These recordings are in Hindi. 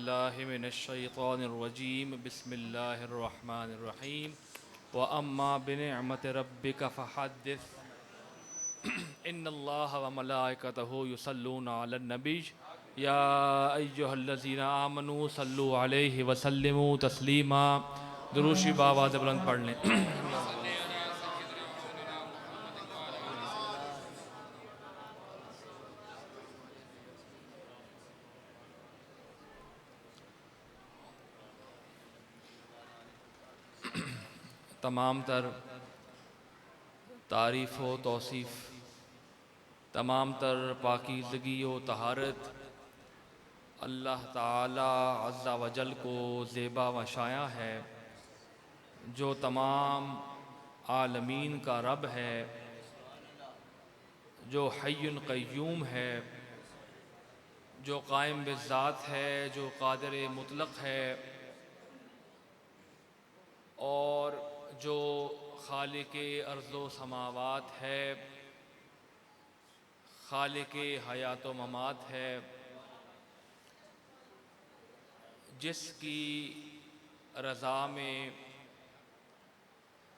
बिल्लाहि मिनश्शैतानिर्रजीम बिस्मिल्लाहिर्रहमानिर्रहीम व अम्मा बिनिअमति रब्बिका फहद्दिस इन्नल्लाहा व मलाइकतहु युसल्लूना अलन नबी या अय्युहल्लज़ीना आमनू सल्लु अलैहि व सल्लिमू तस्लीमा। दुरूशी बाबा से बुलंद पढ़ लें। तमाम तर तारीफ़ व तौसीफ़, तमाम तर पाकीज़गी व तहारत अल्लाह ताला अज़्ज़ा वजल को ज़ेबा व शाया है, जो तमाम आलमीन का रब है, जो हय्युन क़य्यूम है, जो कायम बिज़्ज़ात है, जो क़ादिर मुतलक़ है और जो खालिक़े अर्ज़ो समावात है, खालिक़े हयात व ममात है, जिसकी रज़ा में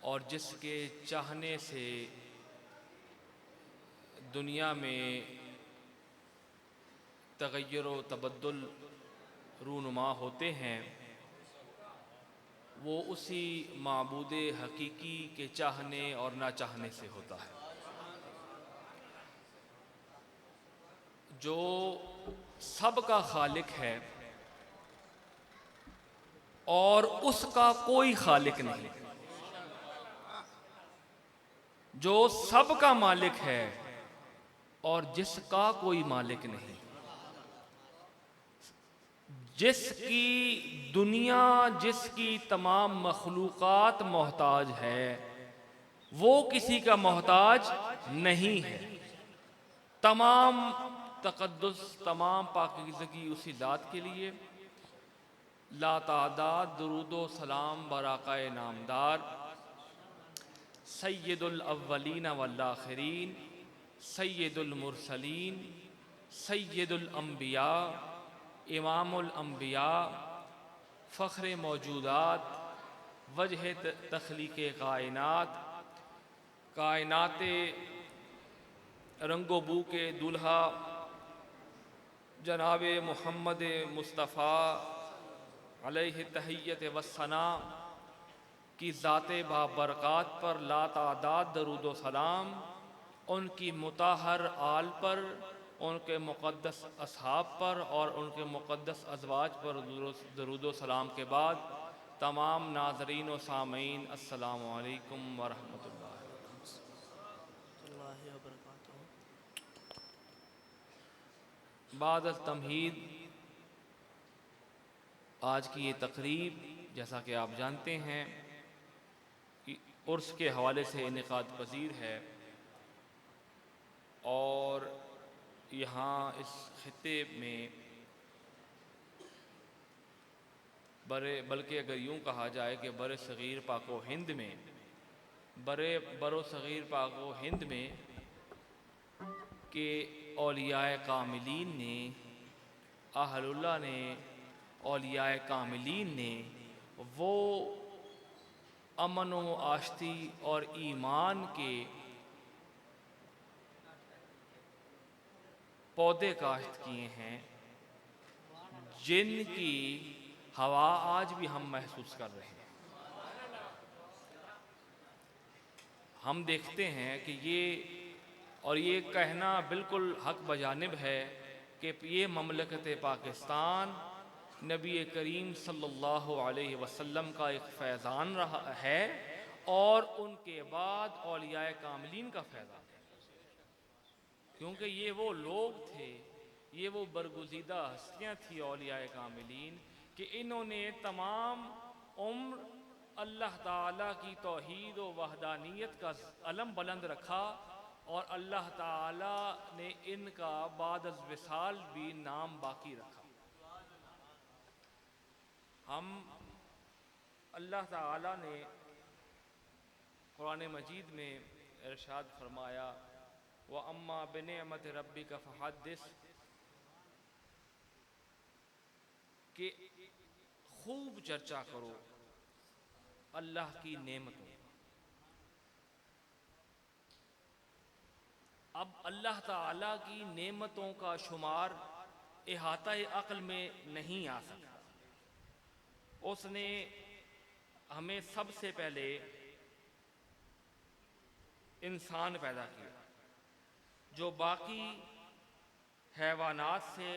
और जिसके चाहने से दुनिया में तग़य्युर व तबद्दुल रूनुमा होते हैं, वो उसी माबूदे हकीकी के चाहने और ना चाहने से होता है, जो सबका खालिक है और उसका कोई खालिक नहीं, जो सबका मालिक है और जिसका कोई मालिक नहीं, जिसकी दुनिया, जिसकी तमाम मखलूक़ात मोहताज है, वो किसी का मोहताज नहीं है। तमाम तक़द्दुस, तमाम पाकीज़गी उसी ज़ात के लिए। ला तादाद दुरूदो सलाम बराक़ाए नामदार सय्यदुल अव्वलीन वल आखिरीन, सय्यदुल मुरसलीन, सय्यदुल अंबिया, इमामुल अंबिया, फ़ख्र मौजूदात, वजह तख्लीक़े कायनात, कायनाते रंगो बू के दूल्हा जनाब मुहम्मद मुस्तफ़ा अलैहि तहियत वस्सना की ज़ाते बाबरक़ात पर ला तादाद दरूद व सलाम, उनकी मुताहर आल पर, उनके मुक़द्दस असहाब पर और उनके मुक़द्दस अज़वाज पर दरूद व सलाम के बाद तमाम नाज़रीन व सामीन अस्सलामु अलैकुम व रहमतुल्लाहि व बरकातुहू। बाद तमहीद, आज की ये तकरीब जैसा कि आप जानते हैं उर्स के हवाले से इनेकाद पज़ीर है और यहाँ इस खित्ते में बल्कि अगर यूँ कहा जाए कि बरे सग़ीर पाको हिंद में, बरो सग़ीर पाको हिंद में के औलियाए कामिलीन ने, अहलुल्लाह ने, औलियाए कामिलीन ने वो अमन व आश्ती और ईमान के पौधे काश्त किए हैं, जिनकी हवा आज भी हम महसूस कर रहे हैं। हम देखते हैं कि ये कहना बिल्कुल हक बजानिब है कि ये ममलकत पाकिस्तान नबी करीम सल्लल्लाहु अलैहि वसल्लम का एक फैज़ान रहा है और उनके बाद औलियाए कामिलीन का फैज़ान है, क्योंकि ये वो लोग थे, ये वो बरगुज़ीदा हस्तियाँ थी औलियाए कामिलीन कि इन्होंने तमाम उम्र अल्लाह ताला की तौहीद व वहदानियत का अलम बुलंद रखा और अल्लाह ताला ने इनका बाद अज़ विसाल भी नाम बाकी रखा। हम अल्लाह ताला ने कुरान मजीद में इरशाद फरमाया, व अम्मा बिनिअमति रब्बिका फहद्दिस, कि खूब चर्चा करो अल्लाह की नेमतों। अब अल्लाह ताला की नेमतों का शुमार इहाता अक्ल में नहीं आ सकता। उसने हमें सबसे पहले इंसान पैदा किया जो बाकी हैवानात से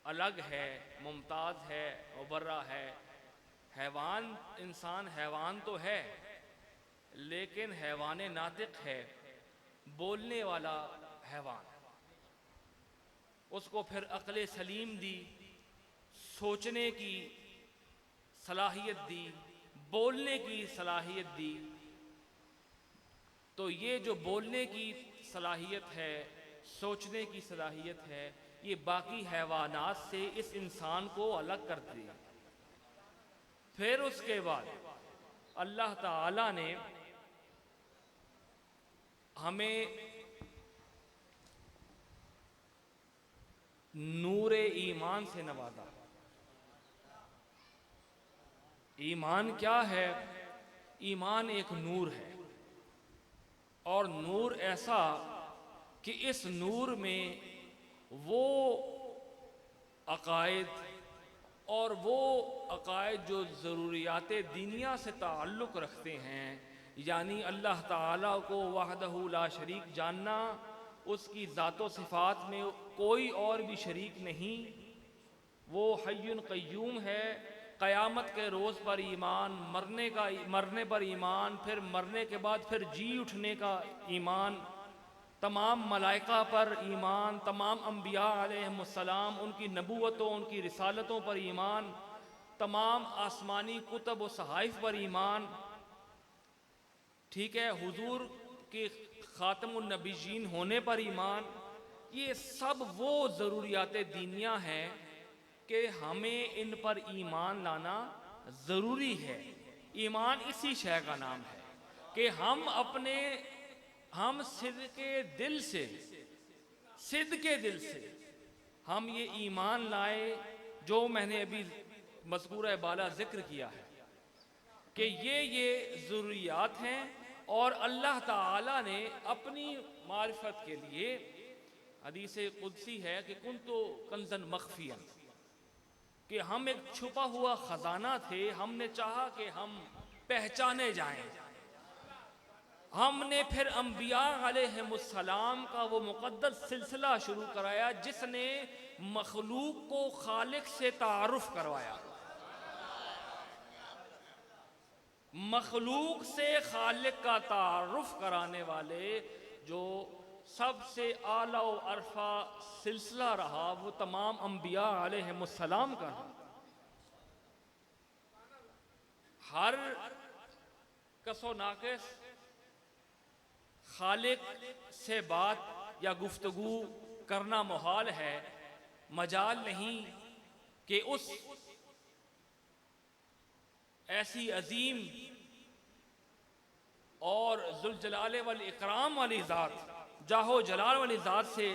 अलग है, मुमताज़ है, मुबर्रा है। हैवान, इंसान हैवान तो है लेकिन हैवान नातिक है, बोलने वाला हैवान। उसको फिर अक्ल सलीम दी, सोचने की सलाहियत दी, बोलने की सलाहियत दी। तो ये जो बोलने की सलाहियत है, सोचने की सलाहियत है, ये बाकी हैवानात से इस इंसान को अलग करती है। फिर उसके बाद अल्लाह ताला ने हमें नूर ईमान से नवाजा। ईमान क्या है? ईमान एक नूर है, और नूर ऐसा कि इस नूर में वो अकायद और वो अकायद जो ज़रूरियात दीनिया से ताल्लुक़ रखते हैं, यानी अल्लाह ताला को वहदहू ला शरीक जानना, उसकी ज़ातो सिफ़ात में कोई और भी शरीक नहीं, वो हय्युन क़य्यूम है। क़यामत के रोज़ पर ईमान, मरने पर ईमान, फिर मरने के बाद फिर जी उठने का ईमान, तमाम मलाइका पर ईमान, तमाम अम्बिया अलैहिमुस्सलाम, उनकी नबूवतों, उनकी रिसालतों पर ईमान, तमाम आसमानी कुतब व सहाइफ पर ईमान। ठीक है, हुजूर के ख़ातमुन नबीयीन होने पर ईमान। ये सब वो ज़रूरियात दीनिया हैं कि हमें इन पर ईमान लाना ज़रूरी है। ईमान इसी शय का नाम है कि हम सिद्ध के दिल से हम ये ईमान लाए, जो मैंने अभी मज़कूरा बाला ज़िक्र किया है कि ये ज़रूरियात हैं। और अल्लाह ताला ने अपनी मारिफत के लिए, हदीस कुदसी है कि कुन्तु कंज़न मख़फ़ियन, कि हम एक छुपा हुआ ख़जाना थे, हमने चाहा कि हम पहचाने जाएं। हमने फिर अम्बिया अलैहिमुस्सलाम का वो मुक़द्दस सिलसिला शुरू कराया जिसने मखलूक को खालिक से तारुफ करवाया। मखलूक से खालिक का तारुफ कराने वाले जो सबसे आला व अरफा सिलसिला रहा, वो तमाम अम्बिया अलैहिमुस्सलाम का रहा। हर कसो नाकिस खालिक से बात या गुफ्तगू करना मुहाल है, मजाल नहीं कि उस ऐसी अजीम और जुल जलाल वल इकराम वाली ज़ात, जाहो जलाल वाली ज़ात से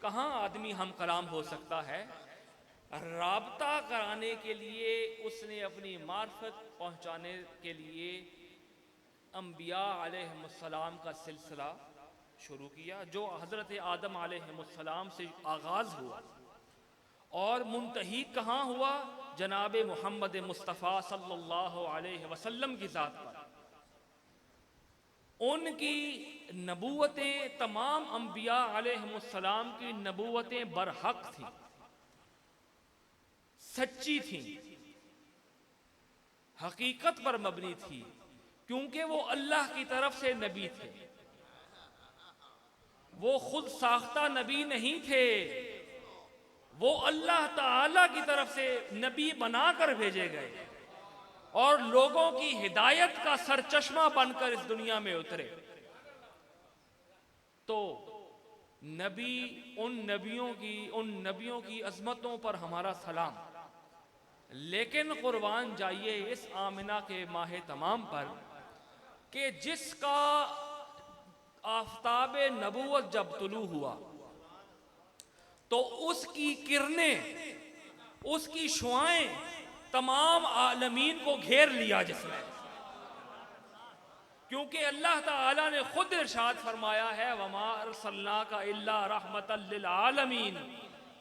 कहाँ आदमी हम कलाम हो सकता है। राबता कराने के लिए उसने अपनी मार्फत पहुँचाने के लिए अम्बिया अलैहिमुस्सलाम का सिलसिला शुरू किया, जो हज़रत आदम अलैहिमुस्सलाम से आगाज़ हुआ और मुंतही कहाँ हुआ? जनाब मोहम्मद मुस्तफ़ा सल्लल्लाहु अलैहि वसल्लम की ज़ात पर। उनकी नबूवतें, तमाम अम्बिया अलैहिमुस्सलाम की नबूवतें बरहक थीं, सच्ची थीं, हकीकत पर मबनी थी, क्योंकि वो अल्लाह की तरफ से नबी थे। वो खुद साख्ता नबी नहीं थे, वो अल्लाह ताला की तरफ से नबी बनाकर भेजे गए और लोगों की हिदायत का सरचश्मा बनकर इस दुनिया में उतरे। तो नबी, उन नबियों की अजमतों पर हमारा सलाम। लेकिन कुर्बान जाइए इस आमिना के माह तमाम पर कि जिसका आफताब नबूवत जब तुलू हुआ तो उसकी किरणें उसकी शुआएं तमाम आलमीन को घेर लिया जिसने, क्योंकि अल्लाह ताला ने खुद इरशाद फरमाया है वमा अरसलनाका इल्ला रहमतल लिल आलमीन,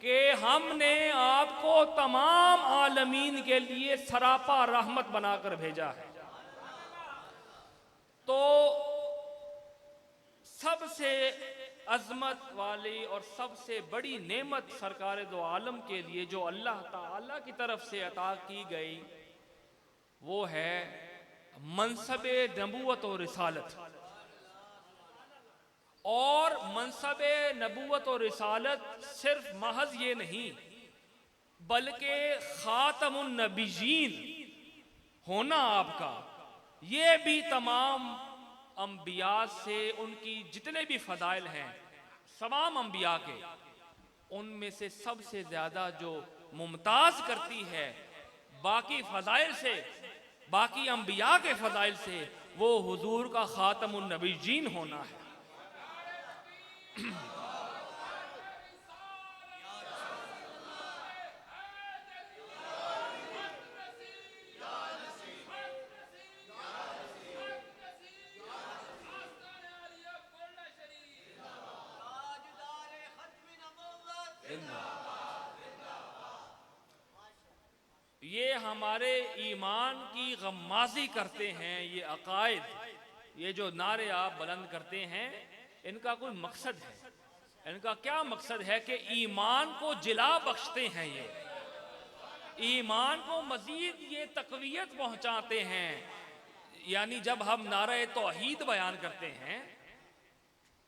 कि हमने आपको तमाम आलमीन के लिए सरापा रहमत बनाकर भेजा है। तो सबसे अजमत वाली और सबसे बड़ी नेमत सरकार दो आलम के लिए जो अल्लाह ताला की तरफ से अता की गई वो है मनसबे नबूवत और रिसालत। और मनसबे नबूवत और रिसालत सिर्फ महज ये नहीं, बल्कि खातमुन नबीयीन होना आपका, ये भी तमाम अंबिया से उनकी जितने भी फदाइल हैं तमाम अंबिया के, उनमें से सबसे ज्यादा जो मुमताज करती है बाकी फदाइल से, बाकी अंबिया के फदाइल से, वो हुजूर का खातमुन नबीयीन होना है। ये हमारे ईमान की गम्माजी करते हैं, ये अकायद, ये जो नारे आप बुलंद करते हैं, इनका कोई मकसद है। इनका क्या मकसद है कि ईमान को जिला बख्शते हैं, ये ईमान को मजीद ये तकवीयत पहुंचाते हैं। यानी जब हम नारे तौहीद बयान करते हैं,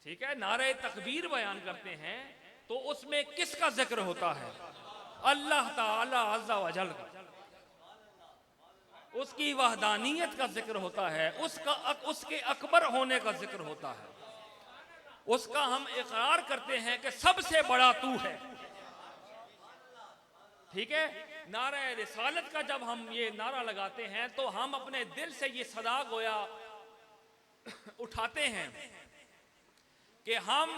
ठीक है, नारे तकबीर बयान करते हैं, तो उसमें किसका जिक्र होता है? अल्लाह ताला अज़्ज़ा व जल का, उसकी वहदानियत का जिक्र होता है, उसके अकबर होने का जिक्र होता है, उसका हम इकरार करते हैं कि सबसे बड़ा तू है। ठीक है, नारा रिसालत का जब हम ये नारा लगाते हैं तो हम अपने दिल से ये सदा गोया उठाते हैं कि हम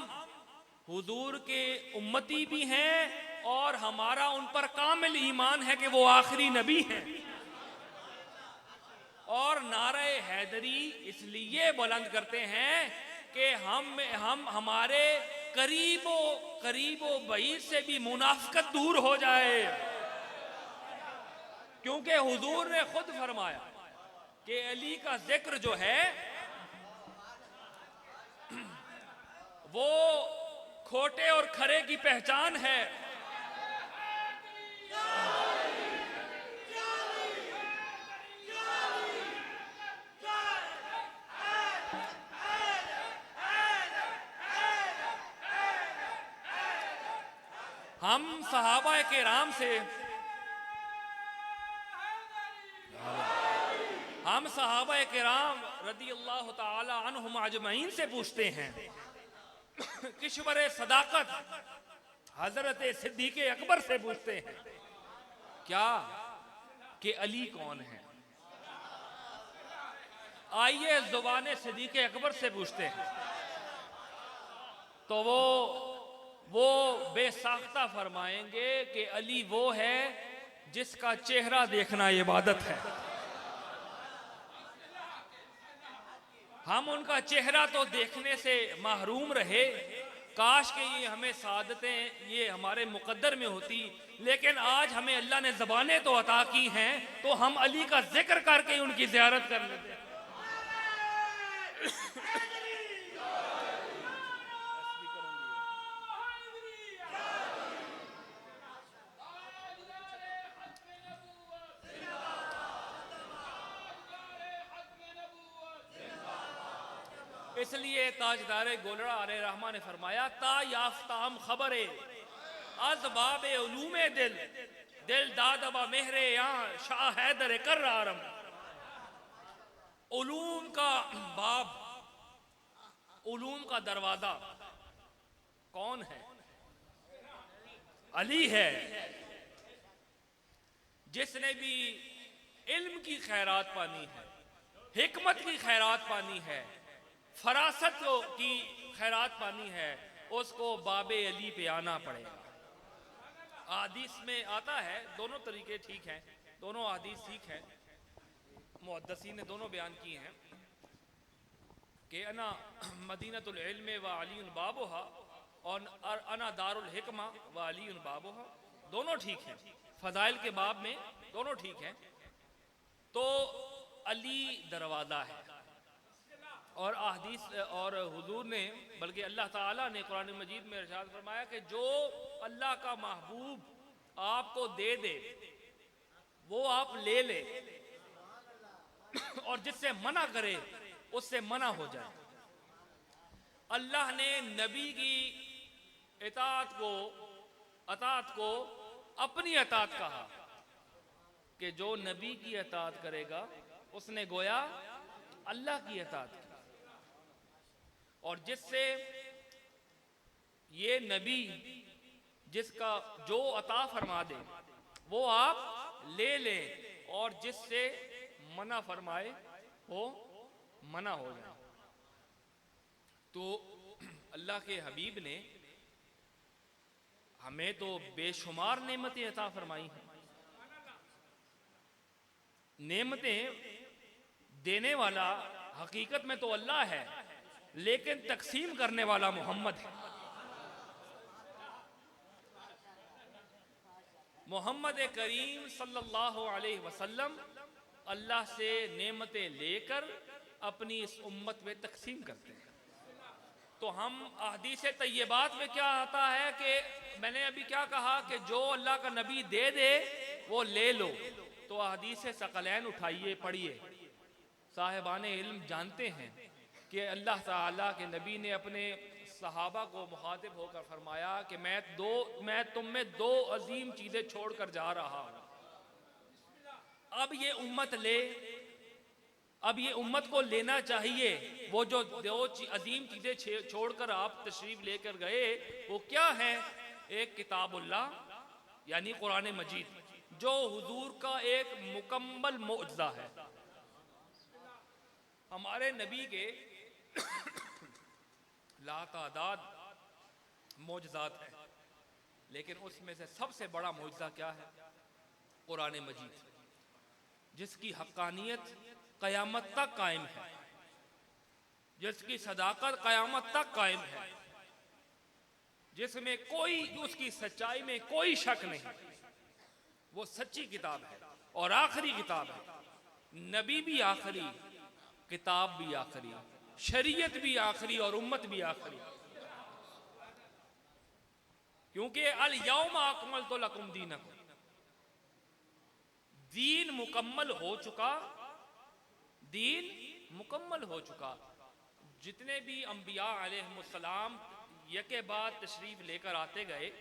हुजूर के उम्मती भी हैं और हमारा उन पर कामिल ईमान है कि वो आखिरी नबी हैं। और नारे हैदरी इसलिए बुलंद करते हैं कि हम हमारे करीबो बईद से भी मुनाफिकत दूर हो जाए, क्योंकि हुजूर ने खुद फरमाया कि अली का जिक्र जो है वो खोटे और खरे की पहचान है। हम सहाबा किराम से रदी अल्लाह ताला अन्हुम अजमईन से पूछते हैं, किश्वर सदाकत हजरत सिद्दीक़ अकबर से पूछते हैं क्या कि अली कौन है। आइए जुबान सिद्दीक़ अकबर से पूछते हैं, तो वो बेसाख्ता फरमाएंगे कि अली वो है जिसका चेहरा देखना इबादत है। हम उनका चेहरा तो देखने से महरूम रहे, काश के ये हमें सादतें ये हमारे मुकद्दर में होती, लेकिन आज हमें अल्लाह ने ज़बानें तो अता की हैं, तो हम अली का जिक्र करके उनकी ज़ियारत कर लेते हैं। इसलिए ताजदारे गोलड़ा अरे रहमान ने फरमाया, ता याफ्ताम खबरे अज़बाबे उलूमे दिल दादबा मेहरे यहाँ शाह हैदर कर आरम। उलूम का बाब, उलूम का दरवाजा कौन है? अली है। जिसने भी इल्म की खैरात पानी है, हिकमत की खैरात पानी है, फरासत की खैरात पानी है, उसको बाबे अली पे आना पड़ेगा। हदीस में आता है, दोनों तरीके ठीक हैं, दोनों हदीस ठीक हैं, मुहद्दिसीन ने दोनों बयान किए हैं कि अना मदीनतुल इल्म व अलीउन बाबुहा और अना दारुल हिकमा व अलीउन बाबुहा, दोनों ठीक हैं, फजाइल के बाब में दोनों ठीक हैं। तो अली दरवाज़ा है, और अहदीस और हुजूर ने, बल्कि अल्लाह ताला ने कुरान मजीद में इरशाद फरमाया कि जो अल्लाह का महबूब आपको दे दे वो आप ले ले, और जिससे मना करे उससे मना हो जाए। अल्लाह ने नबी की इताअत को अपनी इताअत कहा कि जो नबी की इताअत करेगा उसने गोया अल्लाह की इताअत की, और जिससे ये नबी जिसका जो अता फरमा दे वो आप ले लें, और जिससे मना फरमाए वो मना हो जाए। तो अल्लाह के हबीब ने हमें तो बेशुमार नेमतें अता फरमाई हैं। नेमतें देने वाला हकीकत में तो अल्लाह है, लेकिन तकसीम करने वाला मोहम्मद है। मोहम्मद करीम सल्लल्लाहु अलैहि वसल्लम अल्लाह से नेमतें लेकर अपनी इस उम्मत में तकसीम करते हैं। तो हम अहदीस तय्यबात में क्या आता है कि मैंने अभी क्या कहा कि जो अल्लाह का नबी दे दे वो ले लो, तो अहदीस सकलैन उठाइए पढ़िए। साहिबान इल्म जानते हैं कि अल्लाह ताला के नबी ने अपने सहाबा को मुखातिब होकर फरमाया कि मैं तुम में दो अजीम चीज़ें छोड़कर जा रहा हूँ। अब ये उम्मत को लेना चाहिए। वो जो दो अजीम चीज़ें छोड़कर आप तशरीफ लेकर गए वो क्या है? एक किताबुल्लाह यानी कुरान मजीद, जो हुजूर का एक मुकम्मल मौजज़ा है। हमारे नबी के लातादाद मौजज़ात हैं, लेकिन उसमें से सबसे बड़ा मौजज़ा क्या है? कुरान मजीद, जिसकी हक्कानियत क़यामत तक कायम है, जिसकी सदाकत क़यामत तक कायम है, जिसमें कोई, उसकी सच्चाई में कोई शक नहीं। वो सच्ची किताब है और आखिरी किताब है। नबी भी आखिरी, किताब भी आखिरी, शरीयत भी आखिरी और उम्मत भी आखिरी, क्योंकि अल यौम अकमलतु लकुम दीनकुम, दीन मुकम्मल हो चुका, दीन मुकम्मल हो चुका। जितने भी अंबिया अलैहिमुस्सलाम यके बाद तशरीफ लेकर आते गए,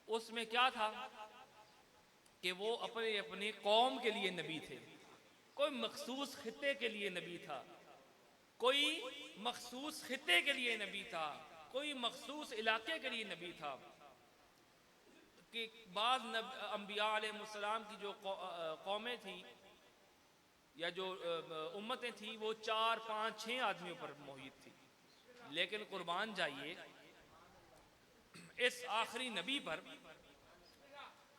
उसमें क्या था कि वो अपने अपने कौम के लिए नबी थे। कोई मखसूस खित्ते के लिए नबी था, कोई मखसूस खित्ते के लिए नबी था, कोई मखसूस इलाके के लिए नबी था। कि बाद अंबिया अलैहिस्सलाम की जो कौमें थी या जो उम्मतें थी वो 4, 5, 6 आदमियों पर मोहित थी। लेकिन कुर्बान जाइए इस आखिरी नबी पर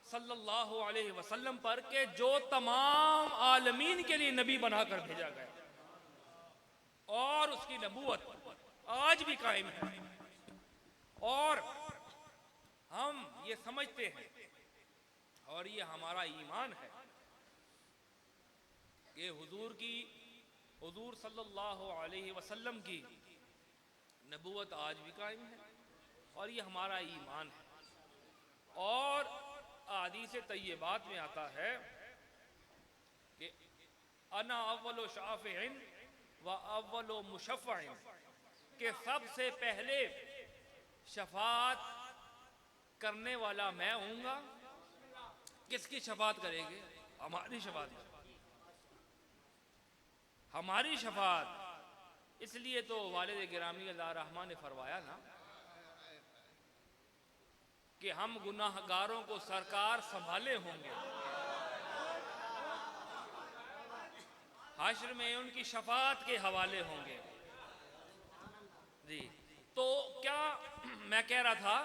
सल्लल्लाहु अलैहि वसल्लम पर के जो तमाम आलमीन के लिए नबी बनाकर भेजा गया और उसकी नबूवत आज भी कायम है। और हम ये समझते हैं और ये हमारा ईमान है कि हुजूर सल्लल्लाहु अलैहि वसल्लम की नबूवत आज भी कायम है, और ये हमारा ईमान है। और हदीस तय्यबात में आता है कि अना अव्वलो शाफ़िइन व अव्वलो मुशफ़्फ़िन, के सबसे पहले शफात करने वाला मैं हूँगा। किसकी शफात करेंगे? हमारी शफात, हमारी शफात। इसलिए तो वालिद गिरामी अल्लाह रहमान ने फरमाया ना कि हम गुनाहगारों को सरकार संभाले होंगे, हश्र में उनकी शफात के हवाले होंगे। जी, तो क्या मैं कह रहा था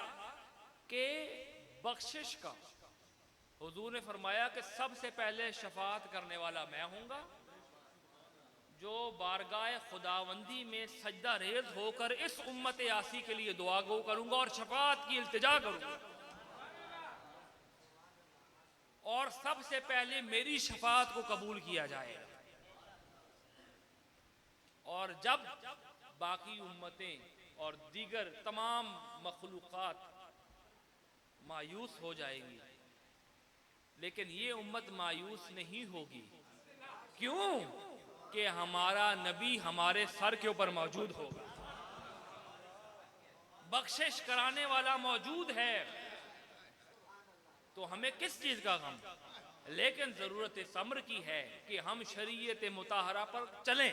कि बख्शिश का। हुजूर ने फरमाया कि सबसे पहले शफाअत करने वाला मैं हूँगा, जो बारगाह खुदावंदी में सजदा रेज होकर इस उम्मत यासी के लिए दुआ गो करूँगा और शफाअत की इल्तिजा करूँगा, और सबसे पहले मेरी शफाअत को कबूल किया जाएगा। और जब बाकी उम्मतें और दीगर तमाम मखलूक़ात मायूस हो जाएंगी, लेकिन ये उम्मत मायूस नहीं होगी। क्यों? कि हमारा नबी हमारे सर के ऊपर मौजूद होगा, बख्शिश कराने वाला मौजूद है। तो हमें किस चीज का गम? लेकिन जरूरत समर की है कि हम शरीयत मुताहरा पर चलें।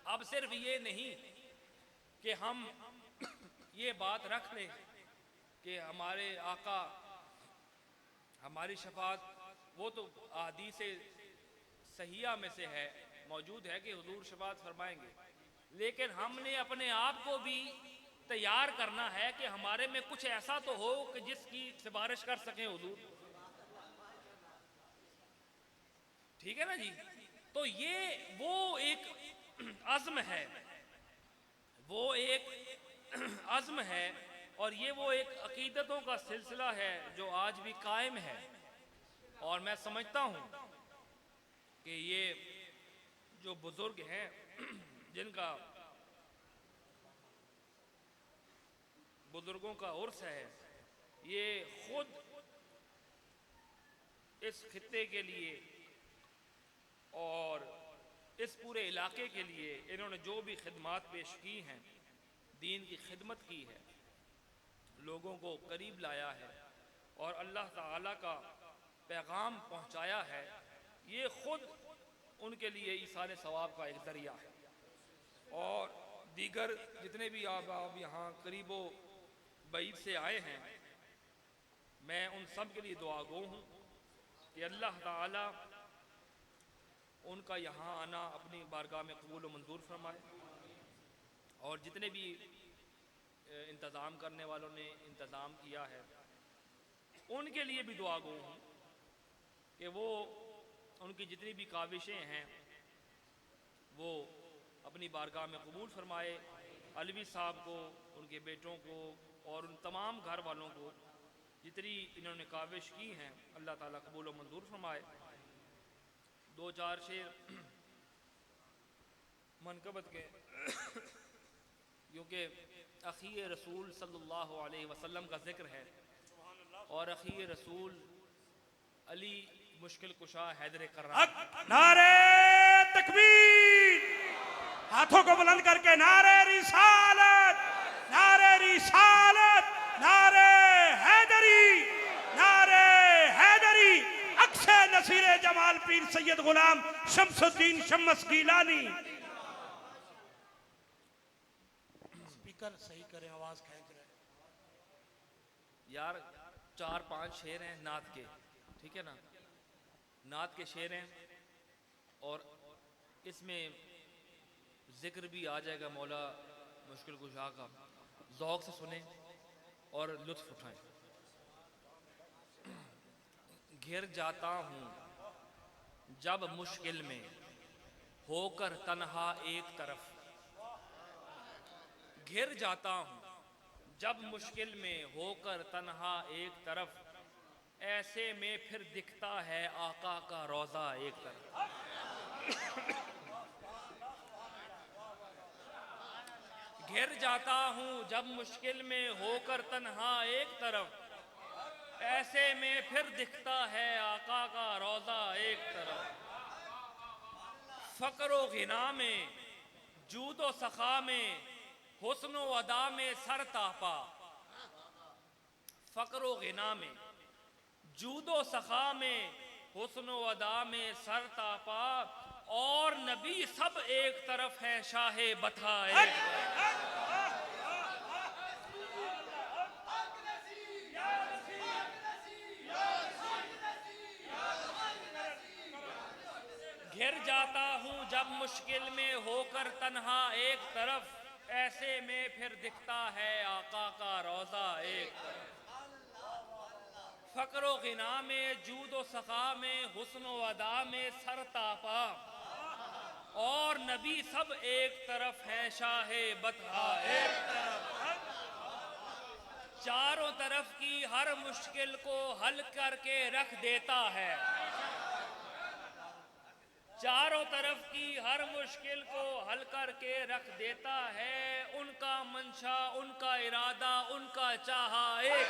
अब सिर्फ ये नहीं कि हम ये बात रख लें कि हमारे आका हमारी शफाअत, वो तो हदीस सहिया में से है, मौजूद है कि हुजूर शफाअत फरमाएंगे, लेकिन हमने अपने आप को भी तैयार करना है कि हमारे में कुछ ऐसा तो हो कि जिसकी सिफारिश कर सकें हुजूर। ठीक है ना जी? तो ये वो एक अज़्म है, वो एक अज़्म है, और ये वो एक अकीदतों का सिलसिला है जो आज भी कायम है। और मैं समझता हूँ कि ये जो बुजुर्ग हैं जिनका बुजुर्गों का उर्स है, ये खुद इस खित्ते के लिए और इस पूरे इलाके के लिए इन्होंने जो भी खिदमात पेश की हैं, दीन की खिदमत की है, लोगों को करीब लाया है और अल्लाह ताला का पैगाम पहुंचाया है, ये खुद उनके लिए ईसाल सवाब का एक ज़रिया है। और दीगर जितने भी आप यहाँ करीबो बईद से आए हैं, मैं उन सब के लिए दुआ गो हूँ कि अल्लाह ताला उनका यहाँ आना अपनी बारगाह में कबूल व मंजूर फरमाए, और जितने भी इंतज़ाम करने वालों ने इंतज़ाम किया है उनके लिए भी दुआ गो हूँ कि वो उनकी जितनी भी काविशें हैं वो अपनी बारगाह में कबूल फरमाए। अलवी साहब को, उनके बेटों को और उन तमाम घर वालों को जितनी इन्होंने काविश की हैं, अल्लाह ताला कबूल व मंजूर फरमाए। दो चार शेर मनकबत के, क्योंकि अखी रसूल सल्लल्लाहु अलैहि वसल्लम का जिक्र है, और अखी रसूल अली मुश्किल कुशा हैदर कर्रार। नारे तकबीर, हाथों को बुलंद करके नारे रिसालत, नारे रिसालत, नारे हैदरी, नारे हैदरी। अक्से नसीरे जमाल पीर सैयद गुलाम शम्सुद्दीन शम्स गिलानी। स्पीकर सही करें, आवाज खींच रहे यार। 4-5 शेर हैं नात के, ठीक है ना? नात के शेर हैं और इसमें जिक्र भी आ जाएगा मौला मुश्किल कुशा का। ज़ौक़ से सुने और लुत्फ़ उठाएं। घिर जाता हूँ जब मुश्किल में होकर तन्हा एक तरफ, घिर जाता हूँ जब मुश्किल में होकर तन्हा एक तरफ, ऐसे में फिर दिखता है आका का रोज़ा एक तरफ। घिर जाता हूँ जब मुश्किल में होकर तन्हा एक तरफ, ऐसे में फिर दिखता है आका का रोज़ा एक तरफ। फ़क्र व गिना में, जूद व सखा में, हुस्न व अदा में सर तापा। फ़क्र व गिना में, जूद व सखा में, हुस्न व अदा में सर तापा, और नबी सब एक तरफ है, शाहे बता एक तरफ। घिर जाता हूँ जब मुश्किल में होकर तन्हा एक तरफ, ऐसे में फिर दिखता है आका का रोज़ा एक तरफ। फ़क्र गिना में, जूद व सखा में, हुस्न व अदा में सरतापा, और नबी सब एक तरफ है, शाहे बतहा एक तरफ। चारों तरफ की हर मुश्किल को हल करके रख देता है, चारों तरफ की हर मुश्किल को हल करके रख देता है। उनका मंशा, उनका इरादा, उनका चाहा एक।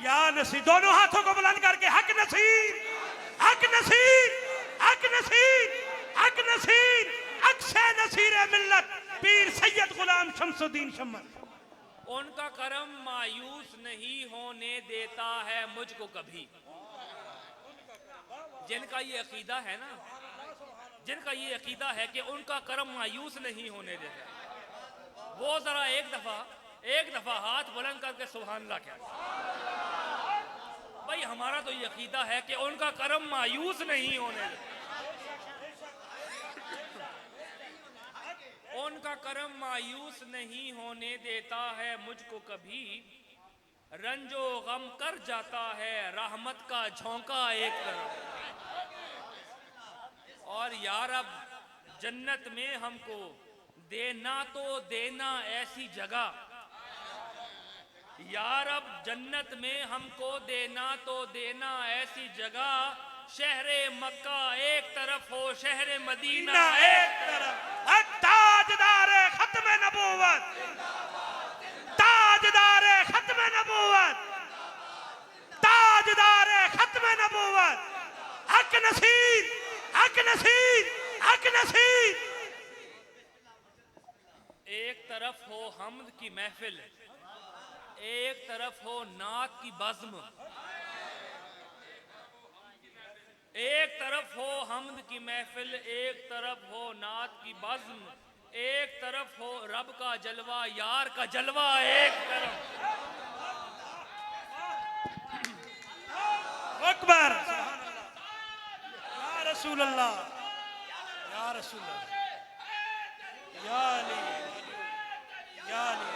या नसीर, दोनों हाथों को बुलंद करके हक नसीर, हक नसीर, हक नसीर, हक नसीर, अक्से नसीर मिल्लत पीर सैयद गुलाम शमसुद्दीन शम्मद। उनका करम मायूस नहीं होने देता है मुझको कभी। जिनका ये अकीदा है ना, जिनका ये अकीदा है कि उनका करम मायूस नहीं होने देता, वो जरा एक दफा हाथ बुलंद करके सुभान अल्लाह क्या। भाई हमारा तो ये अकीदा है कि उनका करम मायूस नहीं होने देता, उनका करम मायूस नहीं होने देता है मुझको कभी। रंजो गम कर जाता है रहमत का झोंका एक तरफ। और यार अब जन्नत में हमको देना तो देना ऐसी जगह, यार अब जन्नत में हमको देना तो देना ऐसी जगह। शहरे मक्का एक तरफ हो, शहरे मदीना एक तरफ। ताजदारे खत्म नबूवत, ताजदारे खत्म नबूवत, ताजदारे खत्म नबूवत। हक नसीर, हक नसीर, हक नसीर। एक तरफ हो हम्द की महफिल, एक तरफ हो नात की बज़्म, एक तरफ हो हम्द की महफिल, एक तरफ हो नात की बज़्म, एक तरफ हो रब का जलवा, यार का जलवा एक तरफ। अकबर, या रसूल अल्लाह, या रसूल अल्लाह, या अली, या अली।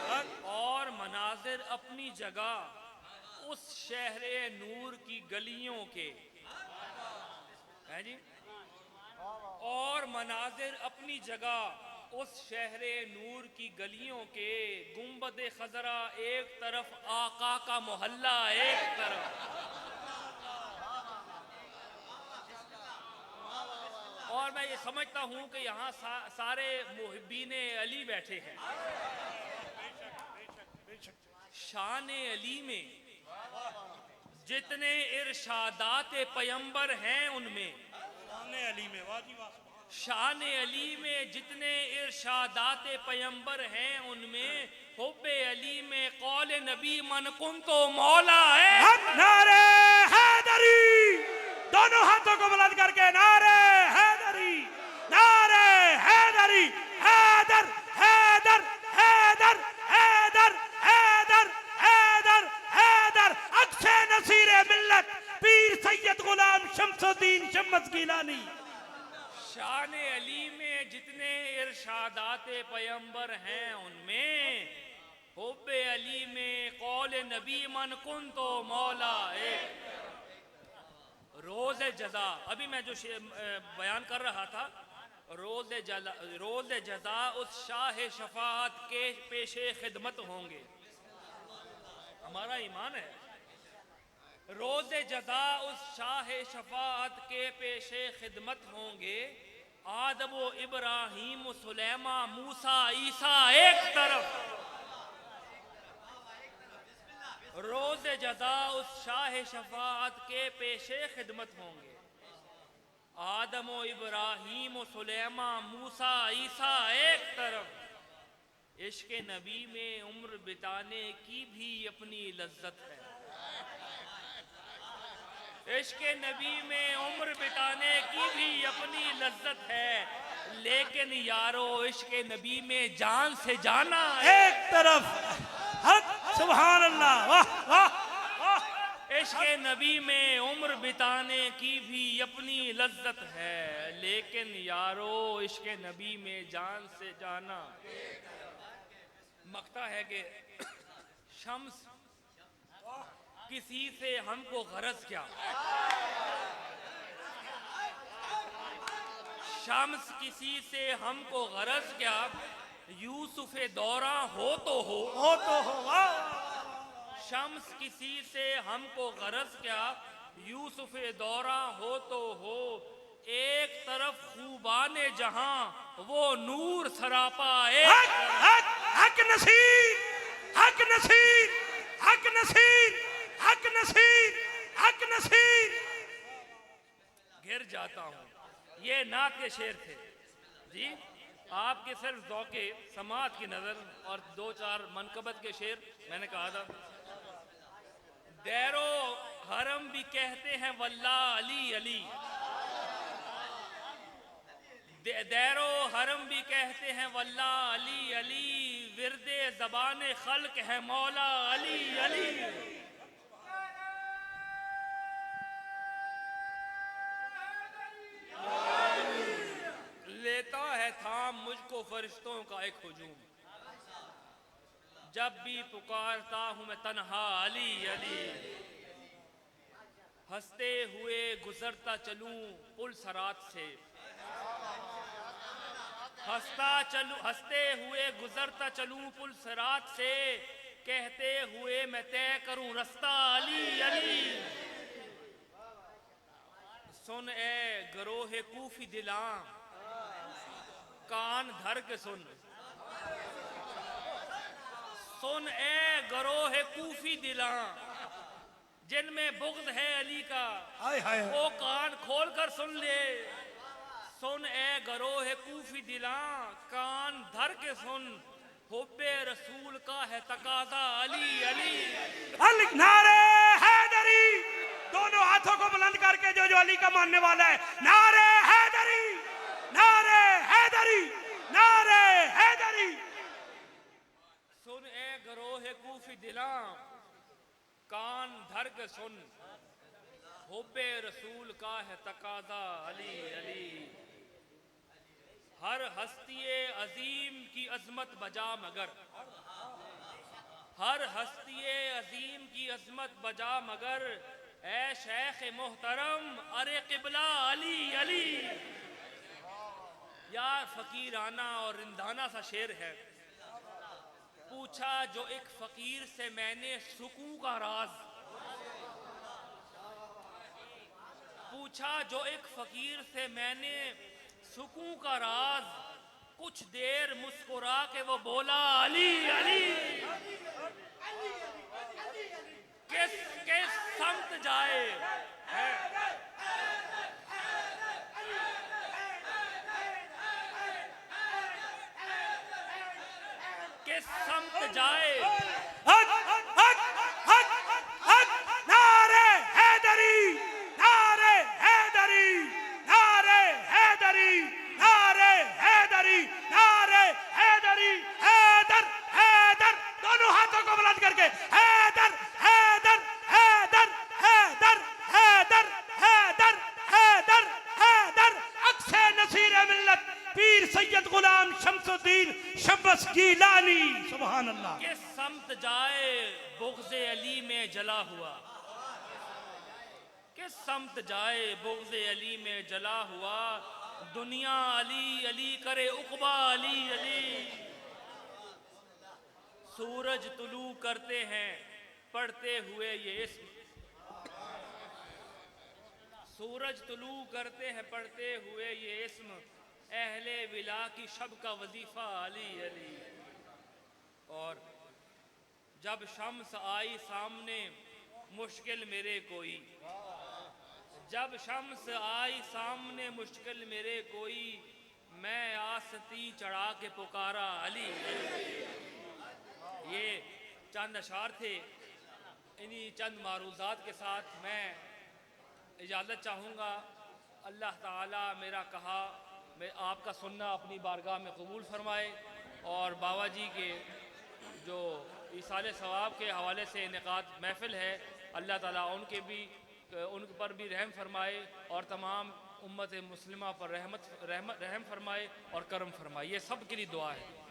और मनाजिर अपनी जगह उस शहरे नूर की गलियों के है जी, और मनाजिर अपनी जगह उस शहरे नूर की गलियों के। गुंबद खजरा एक तरफ, आका का मोहल्ला एक तरफ। और मैं ये समझता हूं कि यहाँ सारे मुहिब्बीन अली बैठे हैं। शान अली में जितने इरशादात पैगंबर हैं उनमें, शान अली में जितने इरशादात पैगंबर हैं उनमें हुब्बे अली में कौल नबी मन कुन तो मौला है। नारे हैदरी, दोनों हाथों को बुलंद करके नारे हैदरी, नारे हैदरी। हैदर, हैदर, हैदर, हैदर, हैदर, हैदर, हैदर, अक्से नसीर मिल्लत पीर सैयद गुलाम शमसुद्दीन शम्मद गिलानी। शान अली में जितने इरशादात पैगंबर हैं उनमें हुब्बे अली में कौल नबी मन कुन तो मौला एक। रोज़ जज़ा, अभी मैं जो बयान कर रहा था, रोज़ जज़ा उस शाह शफाअत के पेशे खिदमत होंगे। हमारा ईमान है, रोज़ जज़ा उस शाह शफाअत के पेशे खिदमत होंगे। आदम व इब्राहीम सुलेमा मूसा ईसा एक तरफ। रोज़ जज़ा उस शाह शफाअत के पेशे खिदमत होंगे। आदम व इब्राहीम सुलेमा मूसा ईसा एक तरफ। इश्क नबी में उम्र बिताने की भी अपनी लज्जत है। इश्क नबी में उम्र बिताने की भी अपनी लज्जत है। लेकिन यारो इश्क नबी में जान से जाना एक तरफ, सुभान अल्लाह, वाह वाह वाह। इश्क नबी में उम्र बिताने की भी अपनी लज्जत है, लेकिन यारो इश्क नबी में जान से जाना। मकता है कि शम्स किसी से हमको गरज क्या, शम्स किसी से हमको गरज क्या, यूसुफ दौरा हो तो हो, वाह। शम्स किसी से हमको गरज क्या, यूसुफ दौरा हो तो हो। एक तरफ खूबाने जहां वो नूर सरापा, हक हक हक नसीर, हक नसीर, हक नसीर, हक नसीर, हक नसीर। गिर जाता हूँ। ये नात के शेर थे जी, आपके सिर्फ ज़ौक़े समात की नज़र और दो चार मनकबत के शेर मैंने कहा था। दैरो हरम भी कहते हैं वल्ला अली अली, दैरो हरम भी कहते हैं वल्ला अली अली, विरदे ज़बान खल्क है मौला अली अली। लेता है थाम मुझको फरिश्तों का एक हुजूम, जब भी पुकारता हूं मैं तन्हा अली अली। हंसते हुए गुजरता चलूं पुल सरात से, हंसते हुए गुजरता चलूं पुल सरात से, कहते हुए मैं तय करूं रास्ता अली अली। सुन ए गरोहे कूफी दिलां, कान धर के सुन, सुन ए गरोहे कूफी दिलां, जिनमें बुग़्ज़ है अली का वो कान खोल कर सुन ले। सुन ए गरोहे कूफी दिलां, कान धर के सुन, हुब्बे रसूल का है तकाज़ा अली अली। नारे हैदरी, दोनों हाथों को बुलंद करके जो जो अली का मानने वाला है, नारे हैदरी, नारे हैदरी, नारे हैदरी। सुन ए गरोहे कूफी दिलां, कान धर के सुन, हुब्बे रसूल का है तकाज़ा अली अली। हर हस्तिये अजीम की अजमत बजा मगर, हर हस्तिये अजीम की अजमत बजा मगर, ऐ शेख मोहतरम अरे क़िबला अली अली। यार फकीराना और रिंदाना सा शेर है। पूछा जो एक फकीर से मैंने सुकून का राज, पूछा जो एक फकीर से मैंने सुकून का राज, कुछ देर मुस्कुरा के वो बोला अली अली। किस किस समत जाए किस समत जाए, हक हक हक हक। नारे हैदरी, नारे हैदरी, नारे हैदरी, नारे हैदरी, नारे हैदरी। हैदर हैदर, दोनों हाथों को बुलंद करके हैदर हैदर हैदर हैदर हैदर हैदर हैदर हैदर। अक्से नसीर मिल्लत पीर सैयद गुलाम शमसुद्दीन शब्बस गिलानी, सुभान अल्लाह। किस समत जाए बुग़्ज़े अली में जला हुआ, किस समत जाए बुग़्ज़े अली में जला हुआ, दुनिया अली अली करे उक़बा अली अली। सूरज तुलू करते हैं पढ़ते हुए ये इस्म, सूरज तुलू करते हैं पढ़ते हुए ये इस्म, अहले विला की शब का वजीफा अली अली। और जब शम्स आई सामने मुश्किल मेरे कोई, जब शम्स आई सामने मुश्किल मेरे कोई, मैं आसती चढ़ा के पुकारा अली अली। ये चंद अशार थे। इन्हीं चंद मारूज़ात के साथ मैं इजाज़त चाहूँगा। अल्लाह ताला मेरा कहा मैं आपका सुनना अपनी बारगाह में कबूल फरमाए और बाबा जी के जो ईसाल सवाब के हवाले से इनेकाद महफ़िल है। अल्लाह ताला उनके भी उन पर भी रहम फरमाए और तमाम उम्मत मुस्लिमा पर रहम फरमाए और करम फरमाए। ये सब के लिए दुआ है।